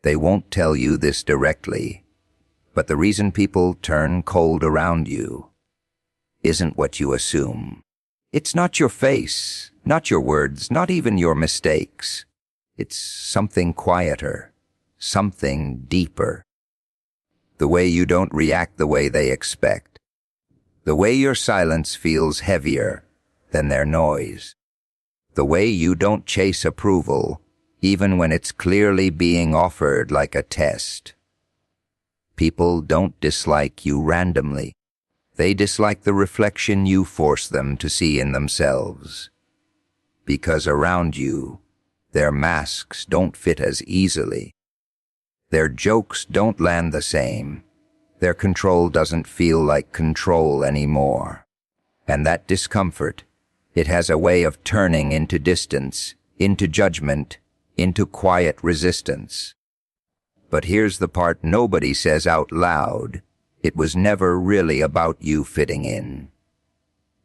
They won't tell you this directly, but the reason people turn cold around you isn't what you assume. It's not your face, not your words, not even your mistakes. It's something quieter, something deeper. The way you don't react the way they expect. The way your silence feels heavier than their noise. The way you don't chase approval, even when it's clearly being offered like a test. People don't dislike you randomly. They dislike the reflection you force them to see in themselves. Because around you, their masks don't fit as easily. Their jokes don't land the same. Their control doesn't feel like control anymore. And that discomfort, it has a way of turning into distance, into judgment, into quiet resistance. But here's the part nobody says out loud. It was never really about you fitting in.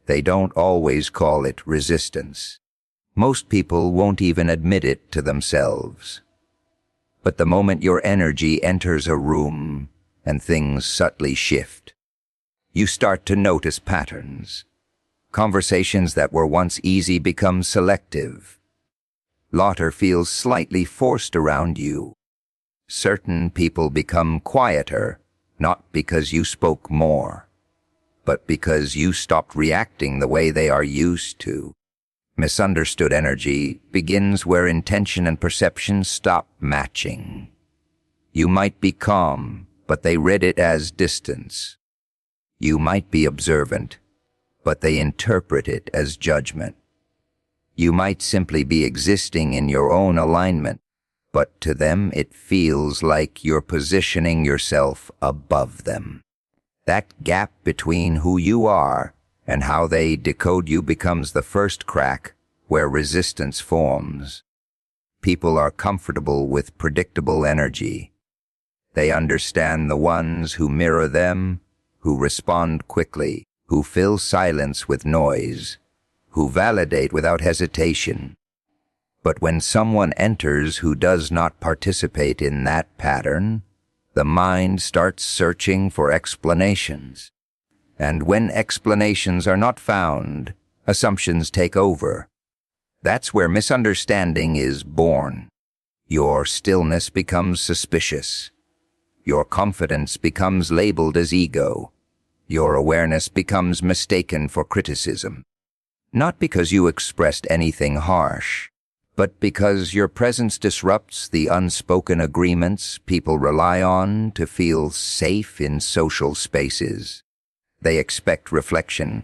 They don't always call it resistance. Most people won't even admit it to themselves. But the moment your energy enters a room and things subtly shift, you start to notice patterns. Conversations that were once easy become selective. Laughter feels slightly forced around you. Certain people become quieter, not because you spoke more, but because you stopped reacting the way they are used to. Misunderstood energy begins where intention and perception stop matching. You might be calm, but they read it as distance. You might be observant, but they interpret it as judgment. You might simply be existing in your own alignment, but to them it feels like you're positioning yourself above them. That gap between who you are and how they decode you becomes the first crack where resistance forms. People are comfortable with predictable energy. They understand the ones who mirror them, who respond quickly, who fill silence with noise, who validate without hesitation. But when someone enters who does not participate in that pattern, the mind starts searching for explanations. And when explanations are not found, assumptions take over. That's where misunderstanding is born. Your stillness becomes suspicious. Your confidence becomes labeled as ego. Your awareness becomes mistaken for criticism. Not because you expressed anything harsh, but because your presence disrupts the unspoken agreements people rely on to feel safe in social spaces. They expect reflection,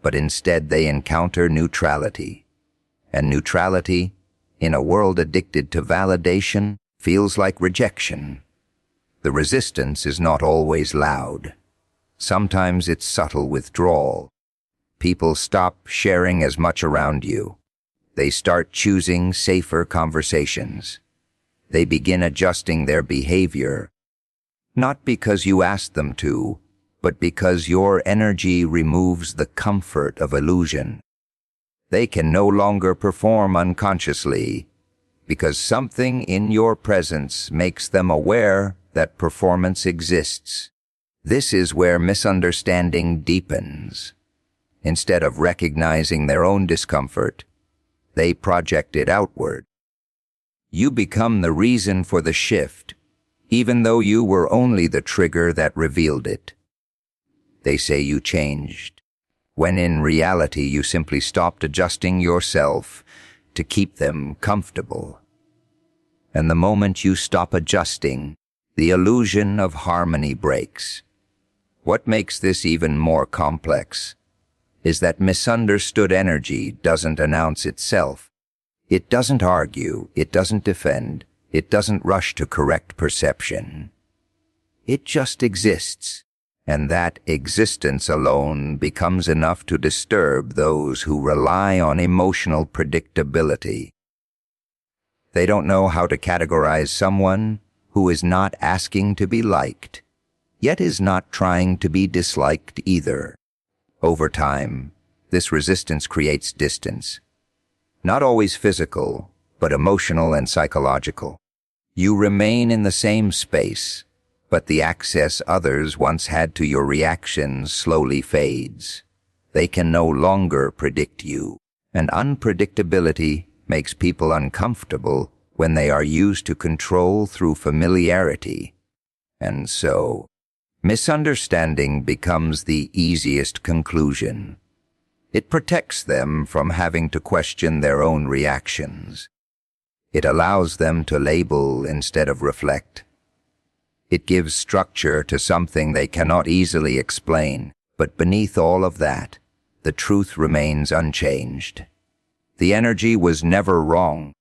but instead they encounter neutrality. And neutrality, in a world addicted to validation, feels like rejection. The resistance is not always loud. Sometimes it's subtle withdrawal. People stop sharing as much around you. They start choosing safer conversations. They begin adjusting their behavior, not because you asked them to, but because your energy removes the comfort of illusion. They can no longer perform unconsciously, because something in your presence makes them aware that performance exists. This is where misunderstanding deepens. Instead of recognizing their own discomfort, they project it outward. You become the reason for the shift, even though you were only the trigger that revealed it. They say you changed, when in reality you simply stopped adjusting yourself to keep them comfortable. And the moment you stop adjusting, the illusion of harmony breaks. What makes this even more complex is that misunderstood energy doesn't announce itself. It doesn't argue, it doesn't defend, it doesn't rush to correct perception. It just exists, and that existence alone becomes enough to disturb those who rely on emotional predictability. They don't know how to categorize someone who is not asking to be liked, yet is not trying to be disliked either. Over time, this resistance creates distance. Not always physical, but emotional and psychological. You remain in the same space, but the access others once had to your reactions slowly fades. They can no longer predict you, and unpredictability makes people uncomfortable when they are used to control through familiarity. And so, misunderstanding becomes the easiest conclusion. It protects them from having to question their own reactions. It allows them to label instead of reflect. It gives structure to something they cannot easily explain, but beneath all of that, the truth remains unchanged. The energy was never wrong.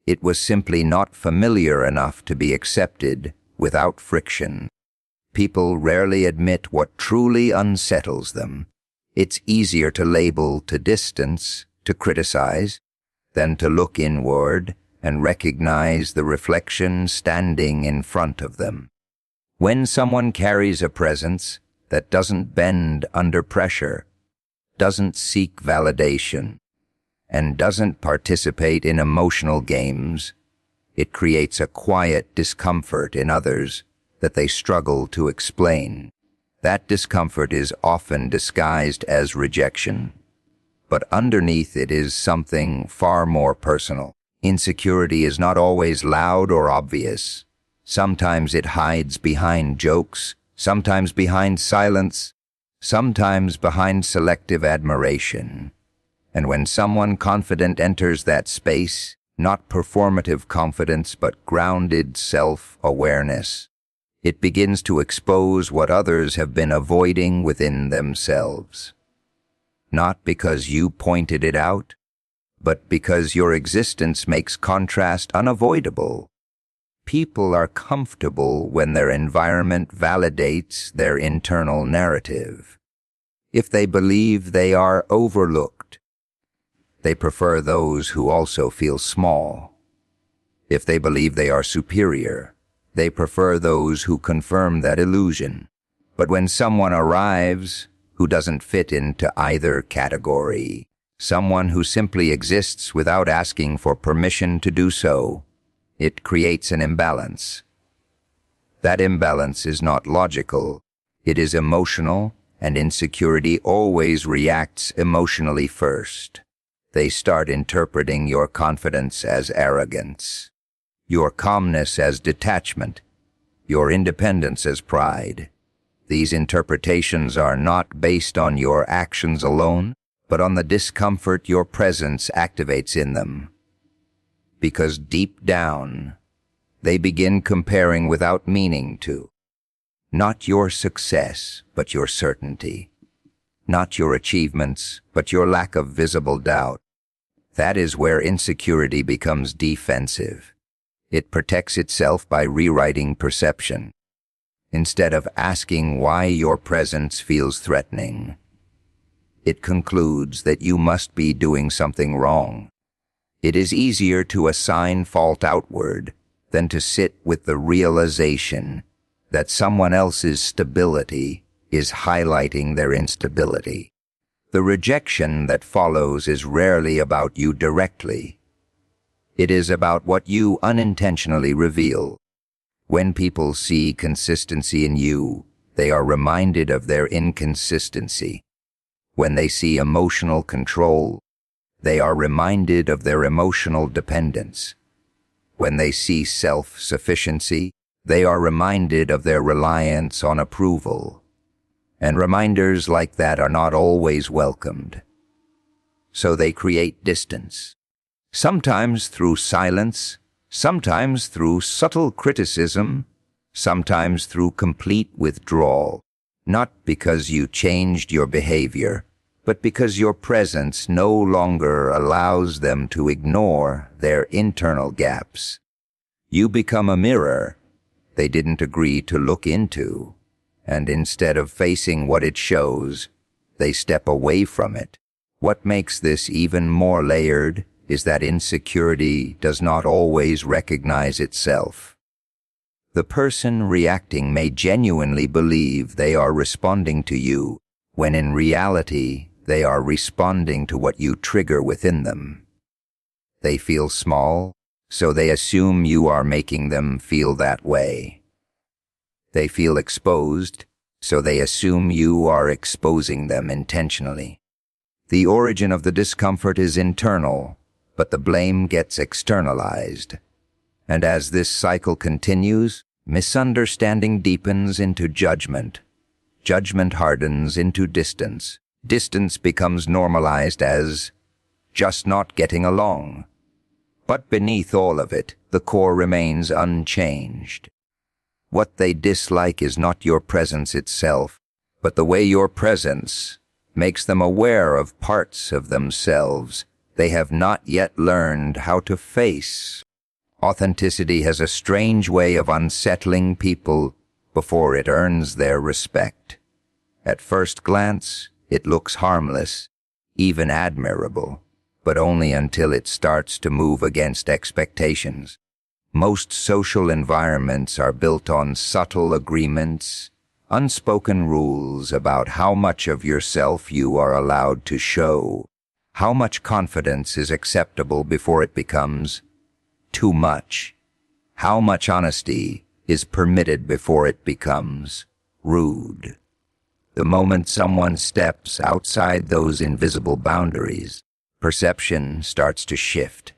It was simply not familiar enough to be accepted without friction. People rarely admit what truly unsettles them. It's easier to label, to distance, to criticize, than to look inward and recognize the reflection standing in front of them. When someone carries a presence that doesn't bend under pressure, doesn't seek validation, and doesn't participate in emotional games, it creates a quiet discomfort in others that they struggle to explain. That discomfort is often disguised as rejection, but underneath it is something far more personal. Insecurity is not always loud or obvious. Sometimes it hides behind jokes, sometimes behind silence, sometimes behind selective admiration. And when someone confident enters that space, not performative confidence but grounded self-awareness, it begins to expose what others have been avoiding within themselves. Not because you pointed it out, but because your existence makes contrast unavoidable. People are comfortable when their environment validates their internal narrative. If they believe they are overlooked, they prefer those who also feel small. If they believe they are superior, they prefer those who confirm that illusion. But when someone arrives who doesn't fit into either category, someone who simply exists without asking for permission to do so, it creates an imbalance. That imbalance is not logical, it is emotional, and insecurity always reacts emotionally first. They start interpreting your confidence as arrogance, your calmness as detachment, your independence as pride. These interpretations are not based on your actions alone, but on the discomfort your presence activates in them. Because deep down, they begin comparing without meaning to. Not your success, but your certainty. Not your achievements, but your lack of visible doubt. That is where insecurity becomes defensive. It protects itself by rewriting perception, instead of asking why your presence feels threatening. It concludes that you must be doing something wrong. It is easier to assign fault outward than to sit with the realization that someone else's stability is highlighting their instability. The rejection that follows is rarely about you directly. It is about what you unintentionally reveal. When people see consistency in you, they are reminded of their inconsistency. When they see emotional control, they are reminded of their emotional dependence. When they see self-sufficiency, they are reminded of their reliance on approval. And reminders like that are not always welcomed. So they create distance, sometimes through silence, sometimes through subtle criticism, sometimes through complete withdrawal, not because you changed your behavior, but because your presence no longer allows them to ignore their internal gaps. You become a mirror they didn't agree to look into, and instead of facing what it shows, they step away from it. What makes this even more layered is that insecurity does not always recognize itself. The person reacting may genuinely believe they are responding to you, when in reality, they are responding to what you trigger within them. They feel small, so they assume you are making them feel that way. They feel exposed, so they assume you are exposing them intentionally. The origin of the discomfort is internal, but the blame gets externalized. And as this cycle continues, misunderstanding deepens into judgment. Judgment hardens into distance. Distance becomes normalized as just not getting along. But beneath all of it, the core remains unchanged. What they dislike is not your presence itself, but the way your presence makes them aware of parts of themselves they have not yet learned how to face. Authenticity has a strange way of unsettling people before it earns their respect. At first glance, it looks harmless, even admirable, but only until it starts to move against expectations. Most social environments are built on subtle agreements, unspoken rules about how much of yourself you are allowed to show, how much confidence is acceptable before it becomes too much, how much honesty is permitted before it becomes rude. The moment someone steps outside those invisible boundaries, perception starts to shift.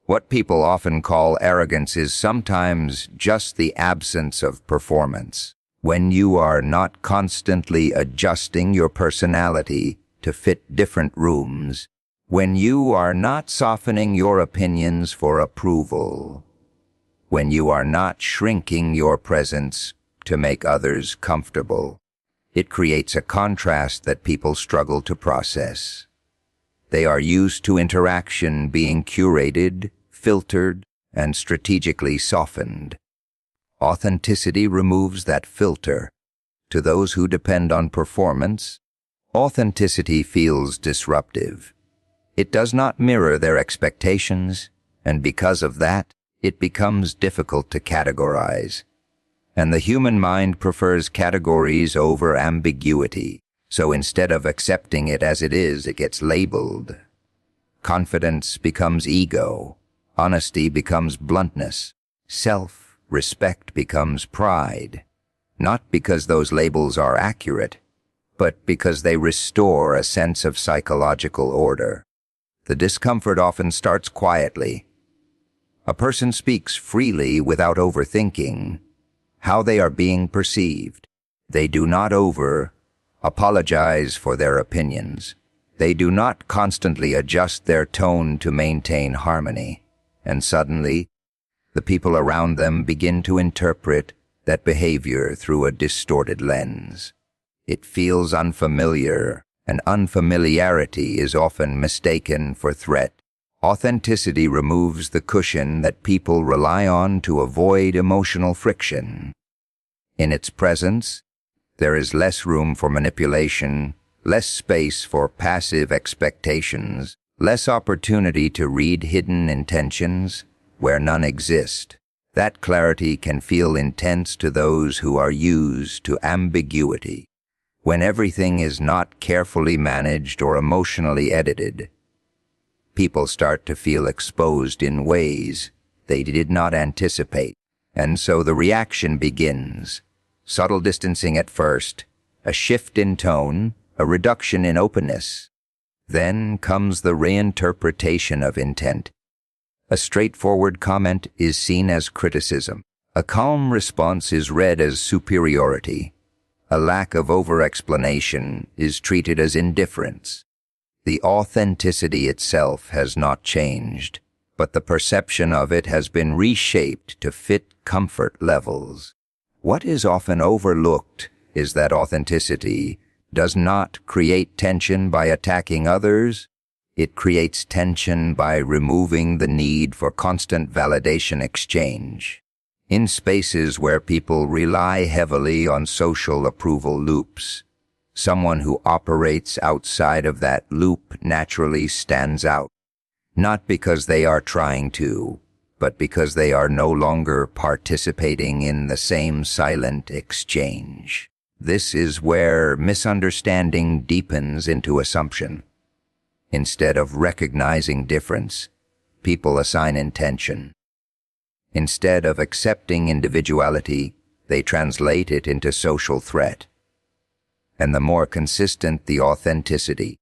What people often call arrogance is sometimes just the absence of performance. When you are not constantly adjusting your personality to fit different rooms, when you are not softening your opinions for approval, when you are not shrinking your presence to make others comfortable, it creates a contrast that people struggle to process. They are used to interaction being curated, filtered, and strategically softened. Authenticity removes that filter. To those who depend on performance, authenticity feels disruptive. It does not mirror their expectations, and because of that, it becomes difficult to categorize. And the human mind prefers categories over ambiguity, so instead of accepting it as it is, it gets labeled. Confidence becomes ego, honesty becomes bluntness, self-respect becomes pride, not because those labels are accurate, but because they restore a sense of psychological order. The discomfort often starts quietly. A person speaks freely without overthinking how they are being perceived. They do not apologize for their opinions. They do not constantly adjust their tone to maintain harmony. And suddenly, the people around them begin to interpret that behavior through a distorted lens. It feels unfamiliar, and unfamiliarity is often mistaken for threat. Authenticity removes the cushion that people rely on to avoid emotional friction. In its presence, there is less room for manipulation, less space for passive expectations, less opportunity to read hidden intentions where none exist. That clarity can feel intense to those who are used to ambiguity. When everything is not carefully managed or emotionally edited, people start to feel exposed in ways they did not anticipate. And so the reaction begins. Subtle distancing at first, a shift in tone, a reduction in openness. Then comes the reinterpretation of intent. A straightforward comment is seen as criticism. A calm response is read as superiority. A lack of over-explanation is treated as indifference. The authenticity itself has not changed, but the perception of it has been reshaped to fit comfort levels. What is often overlooked is that authenticity does not create tension by attacking others. It creates tension by removing the need for constant validation exchange. In spaces where people rely heavily on social approval loops, someone who operates outside of that loop naturally stands out, not because they are trying to, but because they are no longer participating in the same silent exchange. This is where misunderstanding deepens into assumption. Instead of recognizing difference, people assign intention. Instead of accepting individuality, they translate it into social threat. And the more consistent the authenticity,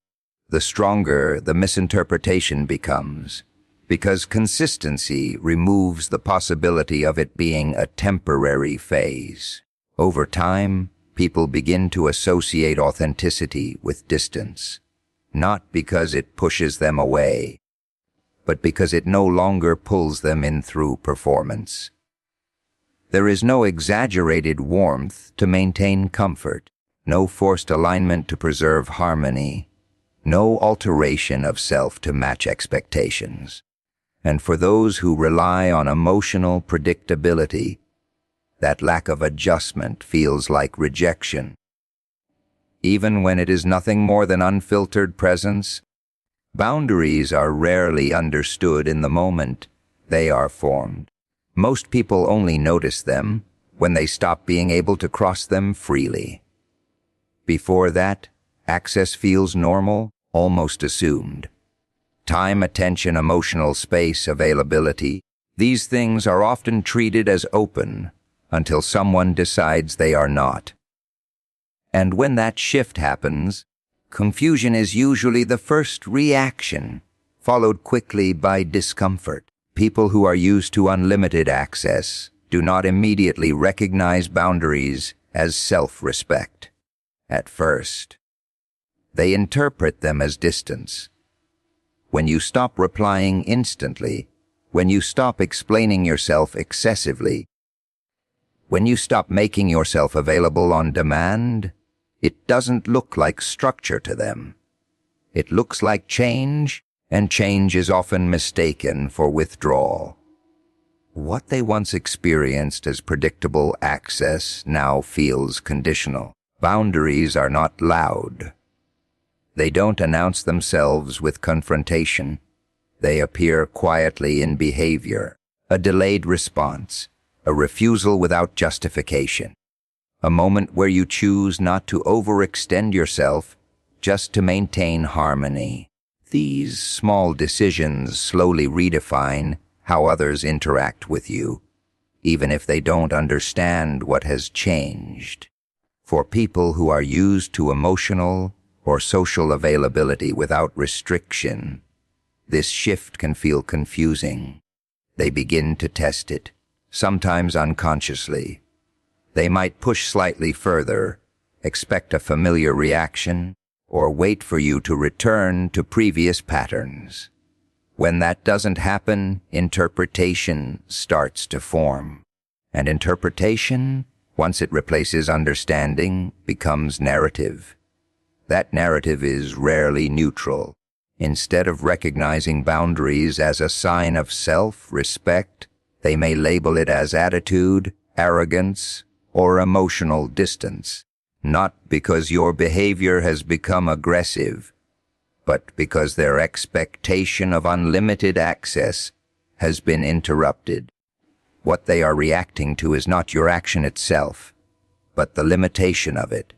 the stronger the misinterpretation becomes, because consistency removes the possibility of it being a temporary phase. Over time, people begin to associate authenticity with distance, not because it pushes them away, but because it no longer pulls them in through performance. There is no exaggerated warmth to maintain comfort, no forced alignment to preserve harmony, no alteration of self to match expectations. And for those who rely on emotional predictability, that lack of adjustment feels like rejection. Even when it is nothing more than unfiltered presence, boundaries are rarely understood in the moment they are formed. Most people only notice them when they stop being able to cross them freely. Before that, access feels normal, almost assumed. Time, attention, emotional space, availability, these things are often treated as open until someone decides they are not. And when that shift happens, confusion is usually the first reaction, followed quickly by discomfort. People who are used to unlimited access do not immediately recognize boundaries as self-respect. At first, they interpret them as distance. When you stop replying instantly, when you stop explaining yourself excessively, when you stop making yourself available on demand, it doesn't look like structure to them. It looks like change, and change is often mistaken for withdrawal. What they once experienced as predictable access now feels conditional. Boundaries are not loud. They don't announce themselves with confrontation. They appear quietly in behavior, a delayed response, a refusal without justification, a moment where you choose not to overextend yourself just to maintain harmony. These small decisions slowly redefine how others interact with you, even if they don't understand what has changed. For people who are used to emotional or social availability without restriction, this shift can feel confusing. They begin to test it, sometimes unconsciously. They might push slightly further, expect a familiar reaction, or wait for you to return to previous patterns. When that doesn't happen, interpretation starts to form. And interpretation, once it replaces understanding, becomes narrative. That narrative is rarely neutral. Instead of recognizing boundaries as a sign of self-respect, they may label it as attitude, arrogance, or emotional distance. Not because your behavior has become aggressive, but because their expectation of unlimited access has been interrupted. What they are reacting to is not your action itself, but the limitation of it.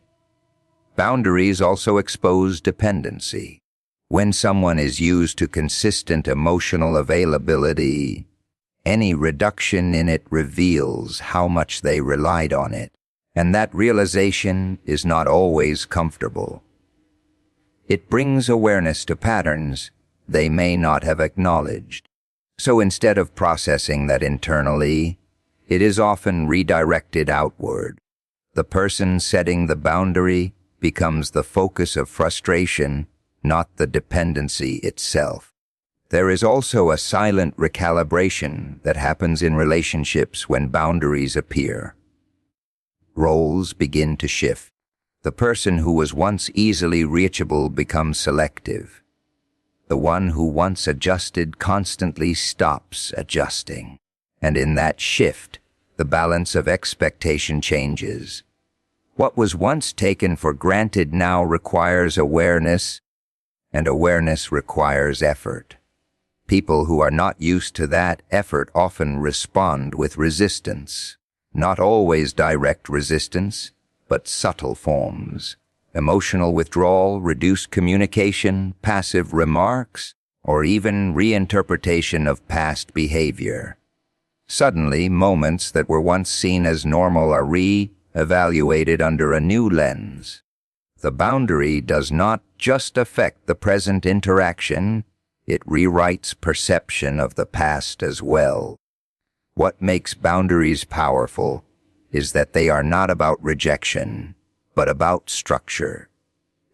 Boundaries also expose dependency. When someone is used to consistent emotional availability, any reduction in it reveals how much they relied on it. And that realization is not always comfortable. It brings awareness to patterns they may not have acknowledged. So instead of processing that internally, it is often redirected outward. The person setting the boundary becomes the focus of frustration, not the dependency itself. There is also a silent recalibration that happens in relationships when boundaries appear. Roles begin to shift. The person who was once easily reachable becomes selective. The one who once adjusted constantly stops adjusting. And in that shift, the balance of expectation changes. What was once taken for granted now requires awareness, and awareness requires effort. People who are not used to that effort often respond with resistance. Not always direct resistance, but subtle forms. Emotional withdrawal, reduced communication, passive remarks, or even reinterpretation of past behavior. Suddenly, moments that were once seen as normal are re-evaluated under a new lens. The boundary does not just affect the present interaction, it rewrites perception of the past as well. What makes boundaries powerful is that they are not about rejection, but about structure.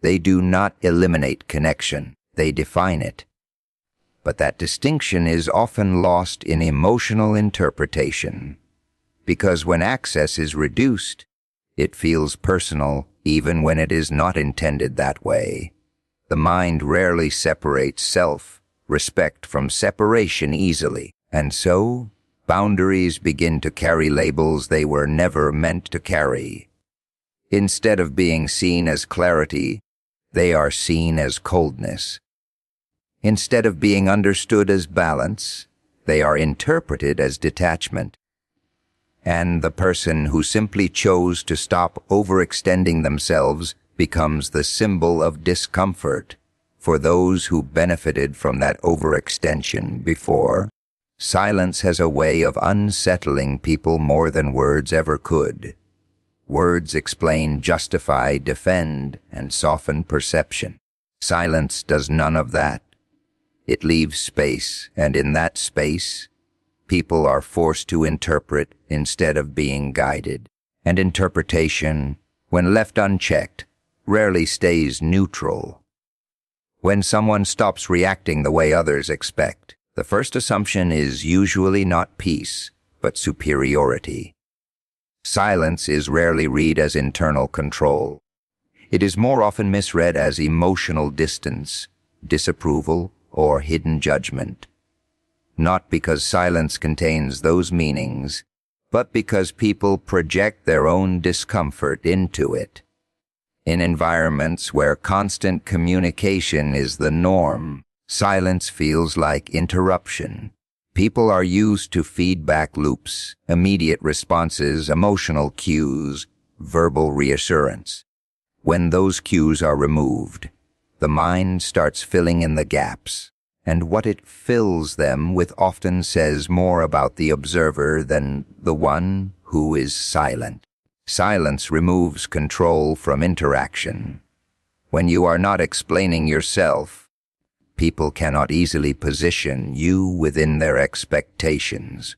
They do not eliminate connection, they define it. But that distinction is often lost in emotional interpretation, because when access is reduced, it feels personal even when it is not intended that way. The mind rarely separates self-respect from separation easily, and so boundaries begin to carry labels they were never meant to carry. Instead of being seen as clarity, they are seen as coldness. Instead of being understood as balance, they are interpreted as detachment. And the person who simply chose to stop overextending themselves becomes the symbol of discomfort for those who benefited from that overextension before. Silence has a way of unsettling people more than words ever could. Words explain, justify, defend, and soften perception. Silence does none of that. It leaves space, and in that space, people are forced to interpret instead of being guided. And interpretation, when left unchecked, rarely stays neutral. When someone stops reacting the way others expect, the first assumption is usually not peace, but superiority. Silence is rarely read as internal control. It is more often misread as emotional distance, disapproval, or hidden judgment. Not because silence contains those meanings, but because people project their own discomfort into it. In environments where constant communication is the norm, silence feels like interruption. People are used to feedback loops, immediate responses, emotional cues, verbal reassurance. When those cues are removed, the mind starts filling in the gaps, and what it fills them with often says more about the observer than the one who is silent. Silence removes control from interaction. When you are not explaining yourself, people cannot easily position you within their expectations.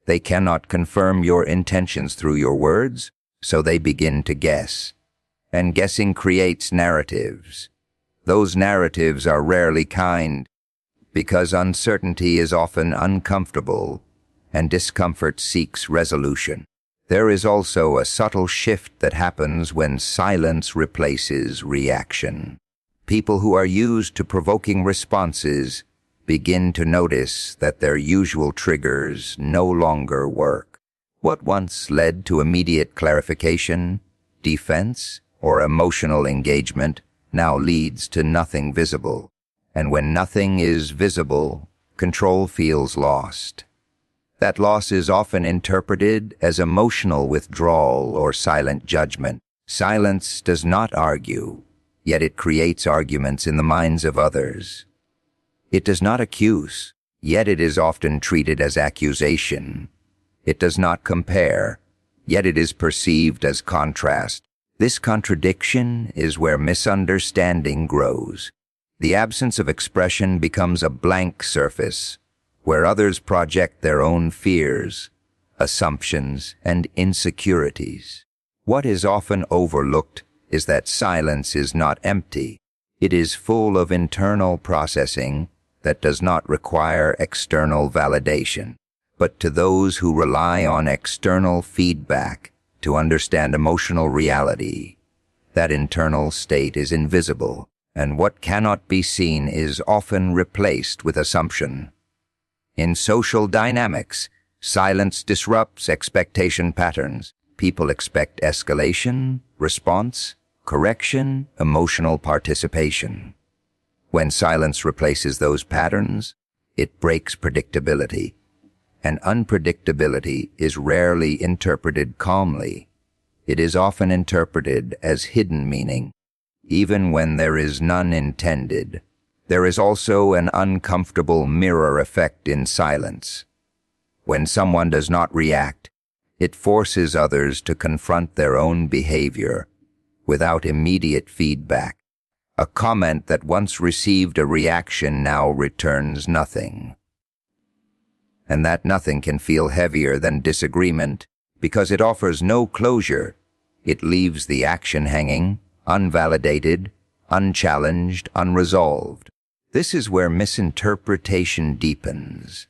They cannot confirm your intentions through your words, so they begin to guess. And guessing creates narratives. Those narratives are rarely kind, because uncertainty is often uncomfortable, and discomfort seeks resolution. There is also a subtle shift that happens when silence replaces reaction. People who are used to provoking responses begin to notice that their usual triggers no longer work. What once led to immediate clarification, defense, or emotional engagement now leads to nothing visible. And when nothing is visible, control feels lost. That loss is often interpreted as emotional withdrawal or silent judgment. Silence does not argue, yet it creates arguments in the minds of others. It does not accuse, yet it is often treated as accusation. It does not compare, yet it is perceived as contrast. This contradiction is where misunderstanding grows. The absence of expression becomes a blank surface, where others project their own fears, assumptions, and insecurities. What is often overlooked is that silence is not empty. It is full of internal processing that does not require external validation. But to those who rely on external feedback to understand emotional reality, that internal state is invisible, and what cannot be seen is often replaced with assumption. In social dynamics, silence disrupts expectation patterns. People expect escalation, response, correction, emotional participation. When silence replaces those patterns, it breaks predictability. And unpredictability is rarely interpreted calmly. It is often interpreted as hidden meaning, even when there is none intended. There is also an uncomfortable mirror effect in silence. When someone does not react, it forces others to confront their own behavior without immediate feedback. A comment that once received a reaction now returns nothing. And that nothing can feel heavier than disagreement because it offers no closure. It leaves the action hanging, unvalidated, unchallenged, unresolved. This is where misinterpretation deepens.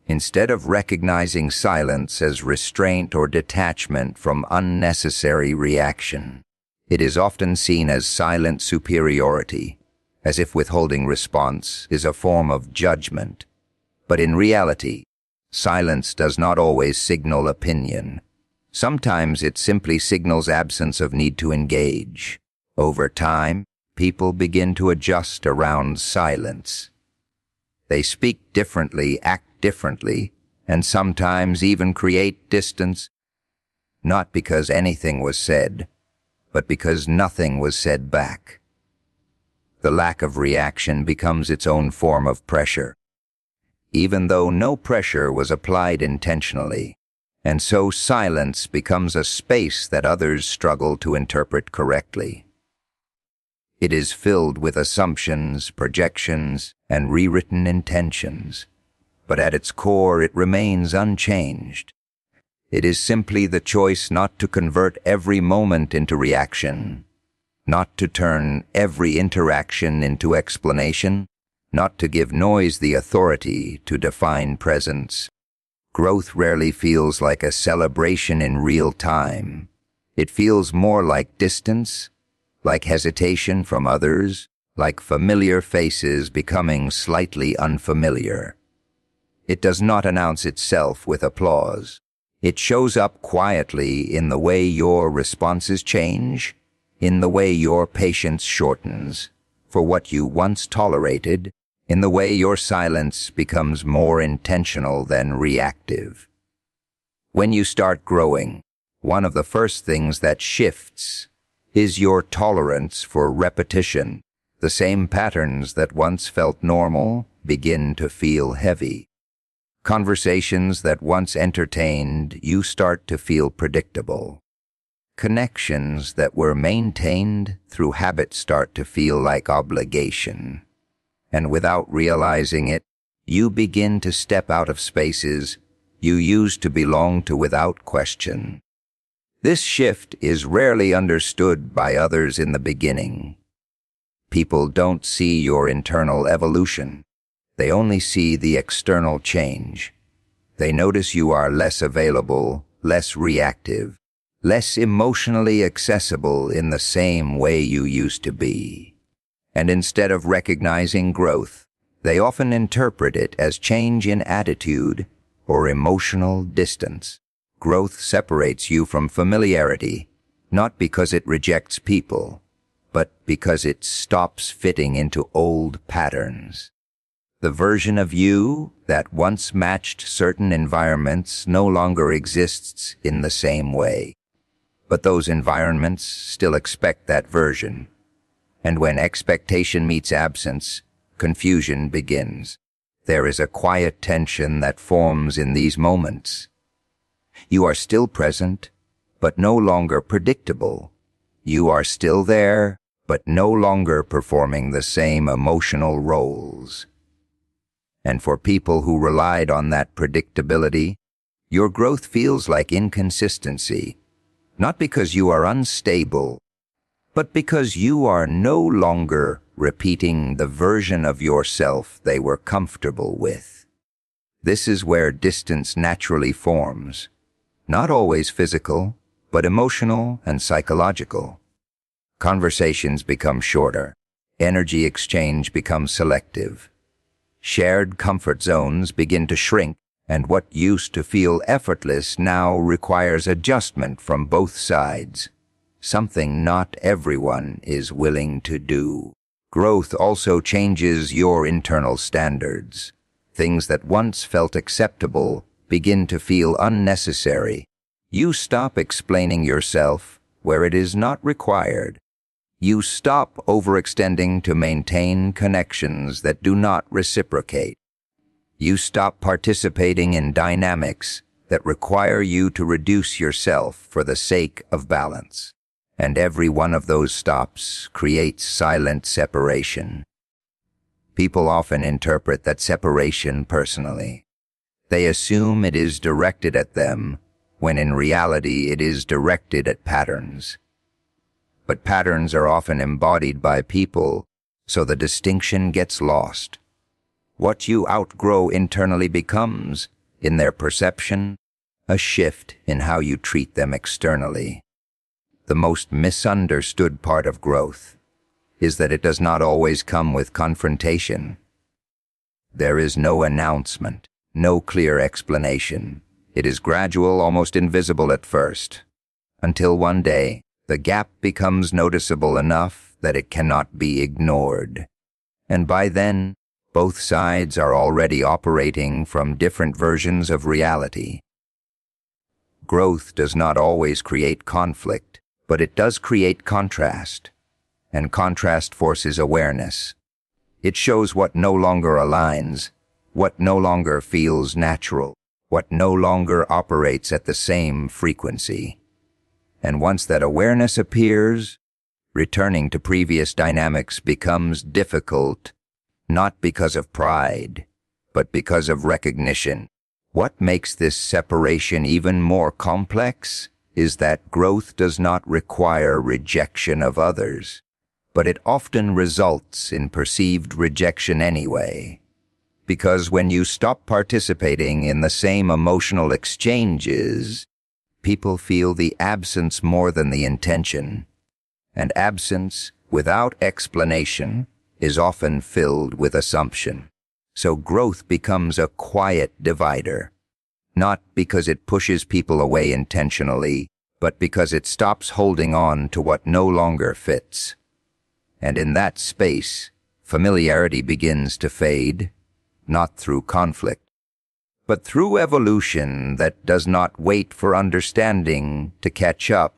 Instead of recognizing silence as restraint or detachment from unnecessary reaction, it is often seen as silent superiority, as if withholding response is a form of judgment. But in reality, silence does not always signal opinion. Sometimes it simply signals absence of need to engage. Over time, people begin to adjust around silence. They speak differently, act differently, and sometimes even create distance, not because anything was said, but because nothing was said back. The lack of reaction becomes its own form of pressure, even though no pressure was applied intentionally, and so silence becomes a space that others struggle to interpret correctly. It is filled with assumptions, projections, and rewritten intentions, but at its core it remains unchanged. It is simply the choice not to convert every moment into reaction, not to turn every interaction into explanation, not to give noise the authority to define presence. Growth rarely feels like a celebration in real time. It feels more like distance, like hesitation from others, like familiar faces becoming slightly unfamiliar. It does not announce itself with applause. It shows up quietly in the way your responses change, in the way your patience shortens for what you once tolerated, in the way your silence becomes more intentional than reactive. When you start growing, one of the first things that shifts is your tolerance for repetition. The same patterns that once felt normal begin to feel heavy. Conversations that once entertained you start to feel predictable. Connections that were maintained through habit start to feel like obligation. And without realizing it, you begin to step out of spaces you used to belong to without question. This shift is rarely understood by others in the beginning. People don't see your internal evolution. They only see the external change. They notice you are less available, less reactive, less emotionally accessible in the same way you used to be. And instead of recognizing growth, they often interpret it as change in attitude or emotional distance. Growth separates you from familiarity, not because it rejects people, but because it stops fitting into old patterns. The version of you that once matched certain environments no longer exists in the same way. But those environments still expect that version. And when expectation meets absence, confusion begins. There is a quiet tension that forms in these moments. You are still present, but no longer predictable. You are still there, but no longer performing the same emotional roles. And for people who relied on that predictability, your growth feels like inconsistency, not because you are unstable, but because you are no longer repeating the version of yourself they were comfortable with. This is where distance naturally forms, not always physical, but emotional and psychological. Conversations become shorter. Energy exchange becomes selective. Shared comfort zones begin to shrink, and what used to feel effortless now requires adjustment from both sides, something not everyone is willing to do. Growth also changes your internal standards. Things that once felt acceptable begin to feel unnecessary. You stop explaining yourself where it is not required. You stop overextending to maintain connections that do not reciprocate. You stop participating in dynamics that require you to reduce yourself for the sake of balance. And every one of those stops creates silent separation. People often interpret that separation personally. They assume it is directed at them, when in reality it is directed at patterns. But patterns are often embodied by people, so the distinction gets lost. What you outgrow internally becomes, in their perception, a shift in how you treat them externally. The most misunderstood part of growth is that it does not always come with confrontation. There is no announcement, no clear explanation. It is gradual, almost invisible at first, until one day the gap becomes noticeable enough that it cannot be ignored. And by then, both sides are already operating from different versions of reality. Growth does not always create conflict, but it does create contrast. And contrast forces awareness. It shows what no longer aligns, what no longer feels natural, what no longer operates at the same frequency. And once that awareness appears, returning to previous dynamics becomes difficult, not because of pride, but because of recognition. What makes this separation even more complex is that growth does not require rejection of others, but it often results in perceived rejection anyway. Because when you stop participating in the same emotional exchanges, people feel the absence more than the intention. And absence, without explanation, is often filled with assumption. So growth becomes a quiet divider, not because it pushes people away intentionally, but because it stops holding on to what no longer fits. And in that space, familiarity begins to fade, not through conflict, but through evolution that does not wait for understanding to catch up.